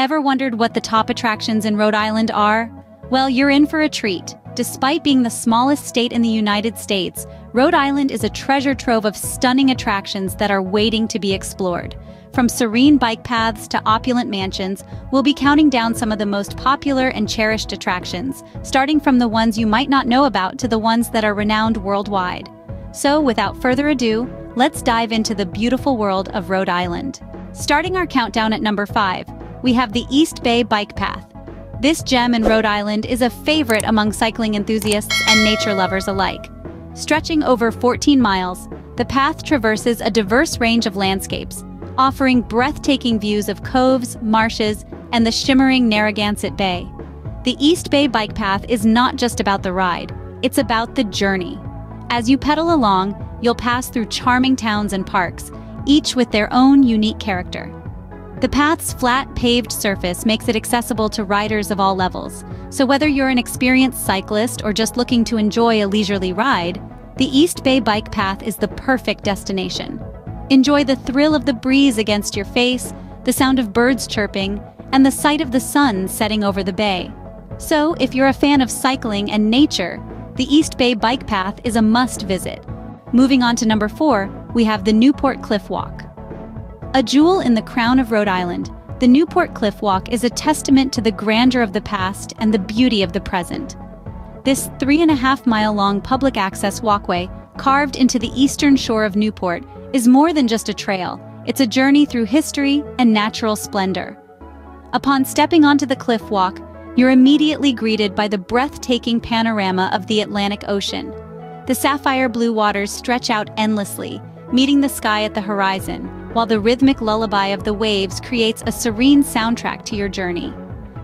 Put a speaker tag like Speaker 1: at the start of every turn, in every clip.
Speaker 1: Ever wondered what the top attractions in Rhode Island are? Well, you're in for a treat. Despite being the smallest state in the United States, Rhode Island is a treasure trove of stunning attractions that are waiting to be explored. From serene bike paths to opulent mansions, we'll be counting down some of the most popular and cherished attractions, starting from the ones you might not know about to the ones that are renowned worldwide. So, without further ado, let's dive into the beautiful world of Rhode Island. Starting our countdown at number 5, we have the East Bay Bike Path. This gem in Rhode Island is a favorite among cycling enthusiasts and nature lovers alike. Stretching over 14 miles, the path traverses a diverse range of landscapes, offering breathtaking views of coves, marshes, and the shimmering Narragansett Bay. The East Bay Bike Path is not just about the ride, it's about the journey. As you pedal along, you'll pass through charming towns and parks, each with their own unique character. The path's flat, paved surface makes it accessible to riders of all levels, so whether you're an experienced cyclist or just looking to enjoy a leisurely ride, the East Bay Bike Path is the perfect destination. Enjoy the thrill of the breeze against your face, the sound of birds chirping, and the sight of the sun setting over the bay. So, if you're a fan of cycling and nature, the East Bay Bike Path is a must-visit. Moving on to number 4, we have the Newport Cliff Walk. A jewel in the crown of Rhode Island, the Newport Cliff Walk is a testament to the grandeur of the past and the beauty of the present. This 3.5-mile-long public access walkway, carved into the eastern shore of Newport, is more than just a trail. It's a journey through history and natural splendor. Upon stepping onto the cliff walk, you're immediately greeted by the breathtaking panorama of the Atlantic Ocean. The sapphire blue waters stretch out endlessly, meeting the sky at the horizon, while the rhythmic lullaby of the waves creates a serene soundtrack to your journey.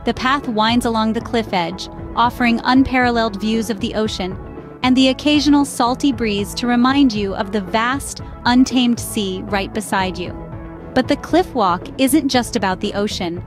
Speaker 1: The path winds along the cliff edge, offering unparalleled views of the ocean, and the occasional salty breeze to remind you of the vast, untamed sea right beside you. But the cliff walk isn't just about the ocean.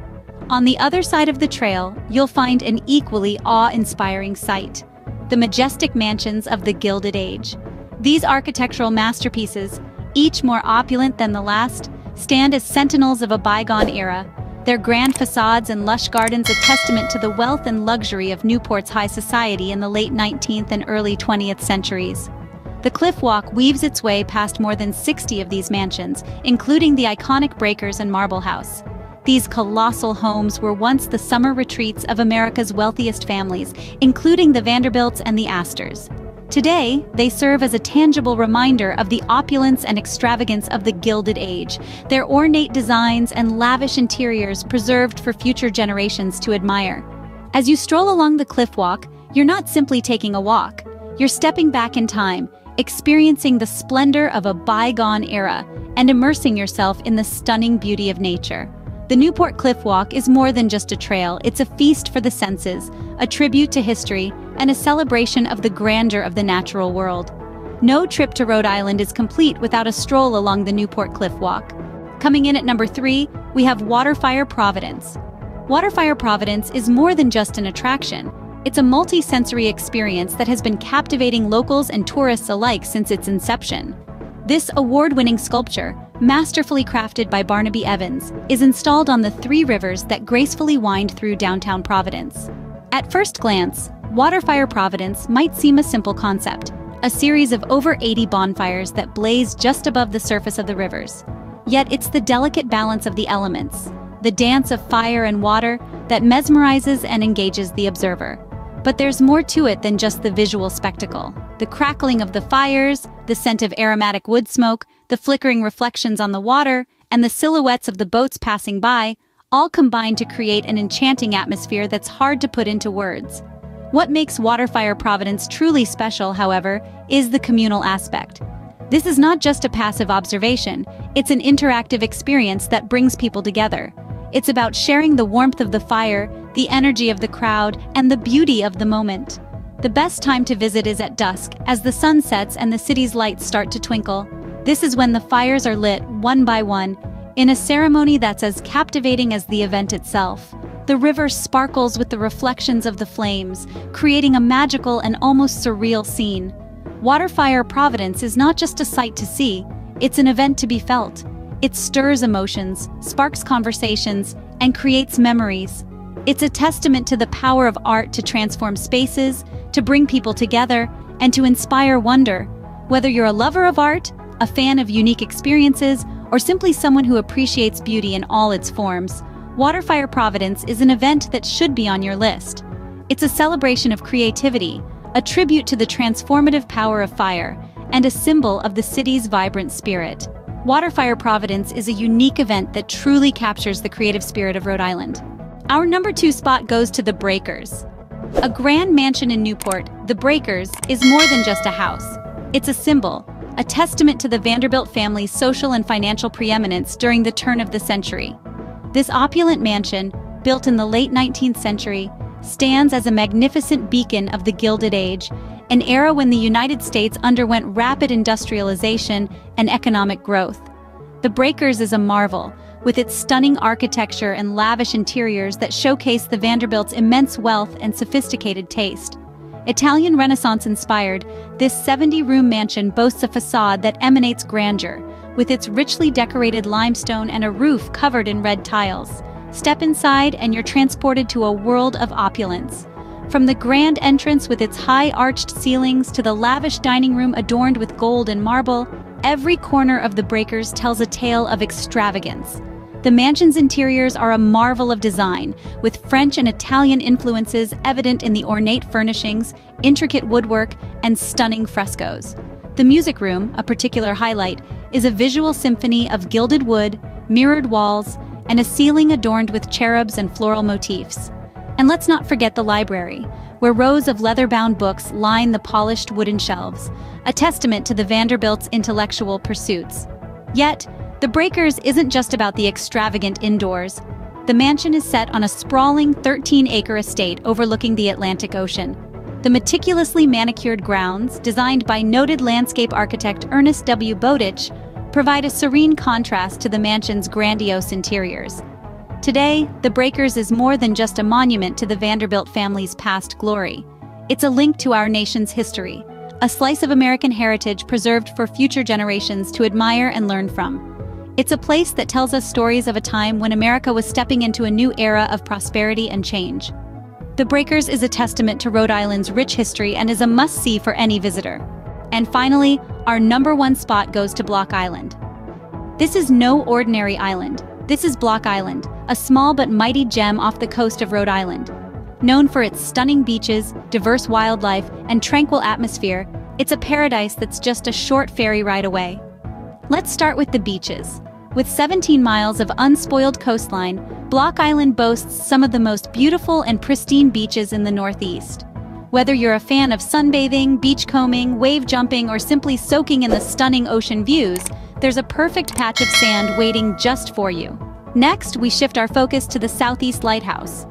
Speaker 1: On the other side of the trail, you'll find an equally awe-inspiring sight: the majestic mansions of the Gilded Age. These architectural masterpieces, each more opulent than the last, stand as sentinels of a bygone era, their grand facades and lush gardens a testament to the wealth and luxury of Newport's high society in the late 19th and early 20th centuries. The cliff walk weaves its way past more than 60 of these mansions, including the iconic Breakers and Marble House. These colossal homes were once the summer retreats of America's wealthiest families, including the Vanderbilts and the Astors. Today, they serve as a tangible reminder of the opulence and extravagance of the Gilded Age, their ornate designs and lavish interiors preserved for future generations to admire. As you stroll along the cliff walk, you're not simply taking a walk. You're stepping back in time, experiencing the splendor of a bygone era, and immersing yourself in the stunning beauty of nature. The Newport Cliff Walk is more than just a trail, it's a feast for the senses, a tribute to history, and a celebration of the grandeur of the natural world. No trip to Rhode Island is complete without a stroll along the Newport Cliff Walk. Coming in at number 3, we have WaterFire Providence. WaterFire Providence is more than just an attraction. It's a multi-sensory experience that has been captivating locals and tourists alike since its inception. This award-winning sculpture, masterfully crafted by Barnaby Evans, is installed on the 3 rivers that gracefully wind through downtown Providence. At first glance, WaterFire Providence might seem a simple concept, a series of over 80 bonfires that blaze just above the surface of the rivers. Yet it's the delicate balance of the elements, the dance of fire and water, that mesmerizes and engages the observer. But there's more to it than just the visual spectacle. The crackling of the fires, the scent of aromatic wood smoke, the flickering reflections on the water, and the silhouettes of the boats passing by all combine to create an enchanting atmosphere that's hard to put into words. What makes WaterFire Providence truly special, however, is the communal aspect. This is not just a passive observation, it's an interactive experience that brings people together. It's about sharing the warmth of the fire, the energy of the crowd, and the beauty of the moment. The best time to visit is at dusk, as the sun sets and the city's lights start to twinkle. This is when the fires are lit, one by one, in a ceremony that's as captivating as the event itself. The river sparkles with the reflections of the flames, creating a magical and almost surreal scene. WaterFire Providence is not just a sight to see, it's an event to be felt. It stirs emotions, sparks conversations, and creates memories. It's a testament to the power of art to transform spaces, to bring people together, and to inspire wonder. Whether you're a lover of art, a fan of unique experiences, or simply someone who appreciates beauty in all its forms, WaterFire Providence is an event that should be on your list. It's a celebration of creativity, a tribute to the transformative power of fire, and a symbol of the city's vibrant spirit. WaterFire Providence is a unique event that truly captures the creative spirit of Rhode Island. Our number 2 spot goes to the Breakers. A grand mansion in Newport, the Breakers is more than just a house. It's a symbol, a testament to the Vanderbilt family's social and financial preeminence during the turn of the century. This opulent mansion, built in the late 19th century, stands as a magnificent beacon of the Gilded Age, an era when the United States underwent rapid industrialization and economic growth. The Breakers is a marvel, with its stunning architecture and lavish interiors that showcase the Vanderbilt's immense wealth and sophisticated taste. Italian Renaissance-inspired, this 70-room mansion boasts a facade that emanates grandeur, with its richly decorated limestone and a roof covered in red tiles. Step inside and you're transported to a world of opulence. From the grand entrance with its high arched ceilings to the lavish dining room adorned with gold and marble, every corner of the Breakers tells a tale of extravagance. The mansion's interiors are a marvel of design, with French and Italian influences evident in the ornate furnishings, intricate woodwork, and stunning frescoes. The music room, a particular highlight, is a visual symphony of gilded wood, mirrored walls, and a ceiling adorned with cherubs and floral motifs. And let's not forget the library, where rows of leather-bound books line the polished wooden shelves, a testament to the Vanderbilt's intellectual pursuits. Yet, the Breakers isn't just about the extravagant indoors. The mansion is set on a sprawling 13-acre estate overlooking the Atlantic Ocean. The meticulously manicured grounds, designed by noted landscape architect Ernest W.Bowditch, provide a serene contrast to the mansion's grandiose interiors. Today, the Breakers is more than just a monument to the Vanderbilt family's past glory. It's a link to our nation's history, a slice of American heritage preserved for future generations to admire and learn from. It's a place that tells us stories of a time when America was stepping into a new era of prosperity and change. The Breakers is a testament to Rhode Island's rich history and is a must-see for any visitor. And finally, our number 1 spot goes to Block Island. This is no ordinary island. This is Block Island, a small but mighty gem off the coast of Rhode Island. Known for its stunning beaches, diverse wildlife, and tranquil atmosphere, it's a paradise that's just a short ferry ride away. Let's start with the beaches. With 17 miles of unspoiled coastline, Block Island boasts some of the most beautiful and pristine beaches in the Northeast. Whether you're a fan of sunbathing, beachcombing, wave jumping, or simply soaking in the stunning ocean views, there's a perfect patch of sand waiting just for you. Next, we shift our focus to the Southeast Lighthouse.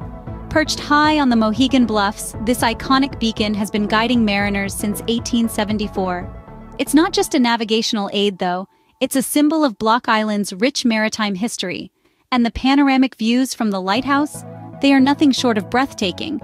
Speaker 1: Perched high on the Mohegan Bluffs, this iconic beacon has been guiding mariners since 1874. It's not just a navigational aid, though. It's a symbol of Block Island's rich maritime history, and the panoramic views from the lighthouse, they are nothing short of breathtaking.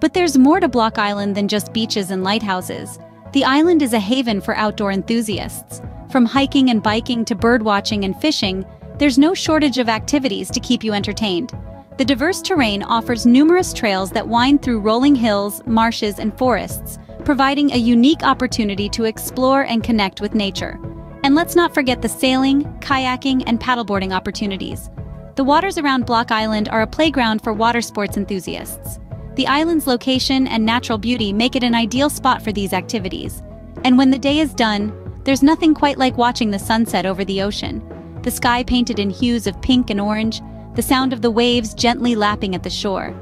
Speaker 1: But there's more to Block Island than just beaches and lighthouses. The island is a haven for outdoor enthusiasts. From hiking and biking to birdwatching and fishing, there's no shortage of activities to keep you entertained. The diverse terrain offers numerous trails that wind through rolling hills, marshes, and forests, providing a unique opportunity to explore and connect with nature. And let's not forget the sailing, kayaking, and paddleboarding opportunities. The waters around Block Island are a playground for water sports enthusiasts. The island's location and natural beauty make it an ideal spot for these activities. And when the day is done, there's nothing quite like watching the sunset over the ocean. The sky painted in hues of pink and orange, the sound of the waves gently lapping at the shore.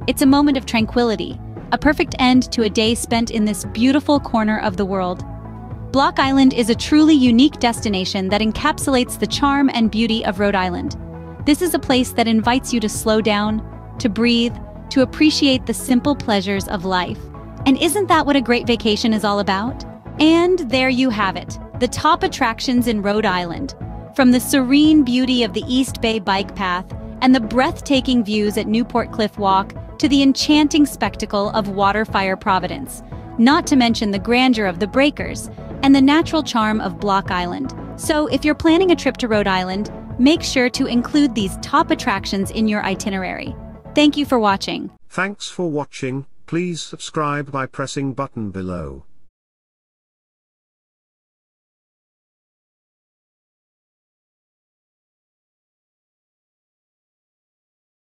Speaker 1: It's a moment of tranquility, a perfect end to a day spent in this beautiful corner of the world. Block Island is a truly unique destination that encapsulates the charm and beauty of Rhode Island. This is a place that invites you to slow down, to breathe, to appreciate the simple pleasures of life. And isn't that what a great vacation is all about? And there you have it, the top attractions in Rhode Island. From the serene beauty of the East Bay Bike Path and the breathtaking views at Newport Cliff Walk to the enchanting spectacle of WaterFire Providence, not to mention the grandeur of the Breakers and the natural charm of Block Island. So if you're planning a trip to Rhode Island, Make sure to include these top attractions in your itinerary. Thank you for watching.
Speaker 2: Thanks for watching. Please subscribe by pressing button below.